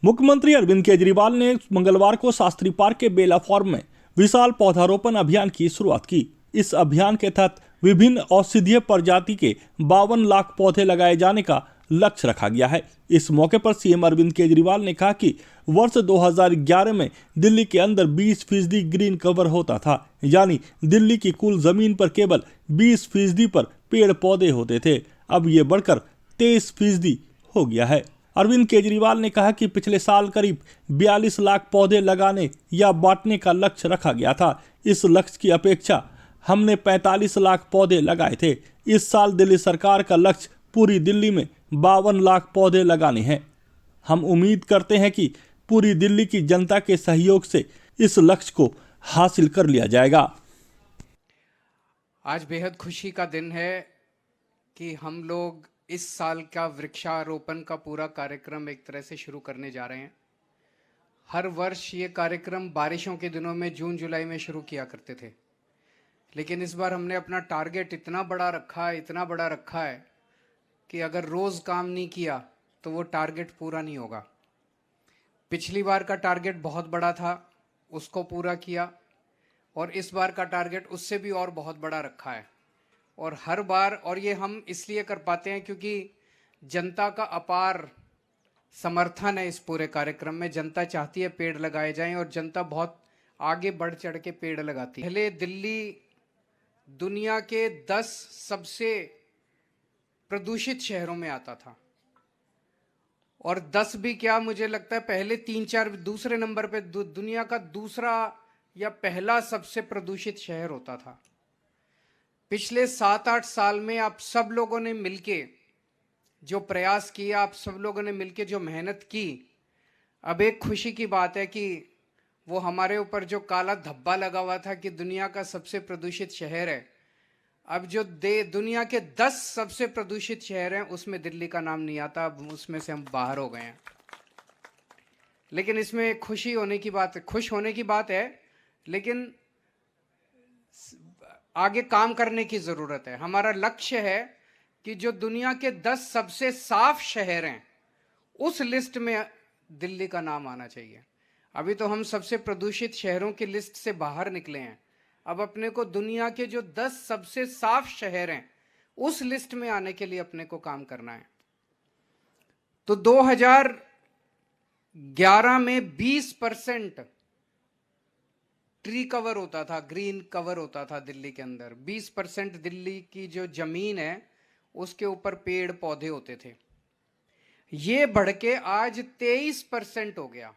मुख्यमंत्री अरविंद केजरीवाल ने मंगलवार को शास्त्री पार्क के बेला फार्म में विशाल पौधारोपण अभियान की शुरुआत की। इस अभियान के तहत विभिन्न औषधीय प्रजाति के 52 लाख पौधे लगाए जाने का लक्ष्य रखा गया है। इस मौके पर सीएम अरविंद केजरीवाल ने कहा कि वर्ष 2011 में दिल्ली के अंदर 20% ग्रीन कवर होता था, यानी दिल्ली की कुल जमीन पर केवल 20% पर पेड़ पौधे होते थे। अब ये बढ़कर 23% हो गया है। अरविंद केजरीवाल ने कहा कि पिछले साल करीब 42 लाख पौधे लगाने या बांटने का लक्ष्य रखा गया था। इस लक्ष्य की अपेक्षा हमने 45 लाख पौधे लगाए थे। इस साल दिल्ली सरकार का लक्ष्य पूरी दिल्ली में 52 लाख पौधे लगाने हैं। हम उम्मीद करते हैं कि पूरी दिल्ली की जनता के सहयोग से इस लक्ष्य को हासिल कर लिया जाएगा। आज बेहद खुशी का दिन है कि हम लोग इस साल का वृक्षारोपण का पूरा कार्यक्रम एक तरह से शुरू करने जा रहे हैं। हर वर्ष ये कार्यक्रम बारिशों के दिनों में जून जुलाई में शुरू किया करते थे, लेकिन इस बार हमने अपना टारगेट इतना बड़ा रखा है कि अगर रोज़ काम नहीं किया तो वो टारगेट पूरा नहीं होगा। पिछली बार का टारगेट बहुत बड़ा था, उसको पूरा किया, और इस बार का टारगेट उससे भी और बहुत बड़ा रखा है। और हर बार, और ये हम इसलिए कर पाते हैं क्योंकि जनता का अपार समर्थन है इस पूरे कार्यक्रम में। जनता चाहती है पेड़ लगाए जाएं और जनता बहुत आगे बढ़ चढ़ के पेड़ लगाती है। पहले दिल्ली दुनिया के 10 सबसे प्रदूषित शहरों में आता था, और 10 भी क्या, मुझे लगता है पहले 3-4 दूसरे नंबर पे दुनिया का दूसरा या पहला सबसे प्रदूषित शहर होता था। पिछले 7-8 साल में आप सब लोगों ने मिलके जो प्रयास किया, आप सब लोगों ने मिलके जो मेहनत की, अब एक खुशी की बात है कि वो हमारे ऊपर जो काला धब्बा लगा हुआ था कि दुनिया का सबसे प्रदूषित शहर है, अब जो दुनिया के 10 सबसे प्रदूषित शहर हैं उसमें दिल्ली का नाम नहीं आता। अब उसमें से हम बाहर हो गए हैं। लेकिन इसमें खुश होने की बात है, लेकिन आगे काम करने की ज़रूरत है। हमारा लक्ष्य है कि जो दुनिया के 10 सबसे साफ शहर हैं उस लिस्ट में दिल्ली का नाम आना चाहिए। अभी तो हम सबसे प्रदूषित शहरों की लिस्ट से बाहर निकले हैं। अब अपने को दुनिया के जो 10 सबसे साफ शहर हैं उस लिस्ट में आने के लिए अपने को काम करना है। तो 2011 में 20% ट्री कवर होता था, ग्रीन कवर होता था दिल्ली के अंदर। 20% दिल्ली की जो जमीन है उसके ऊपर पेड़ पौधे होते थे। ये बढ़ के आज 23% हो गया।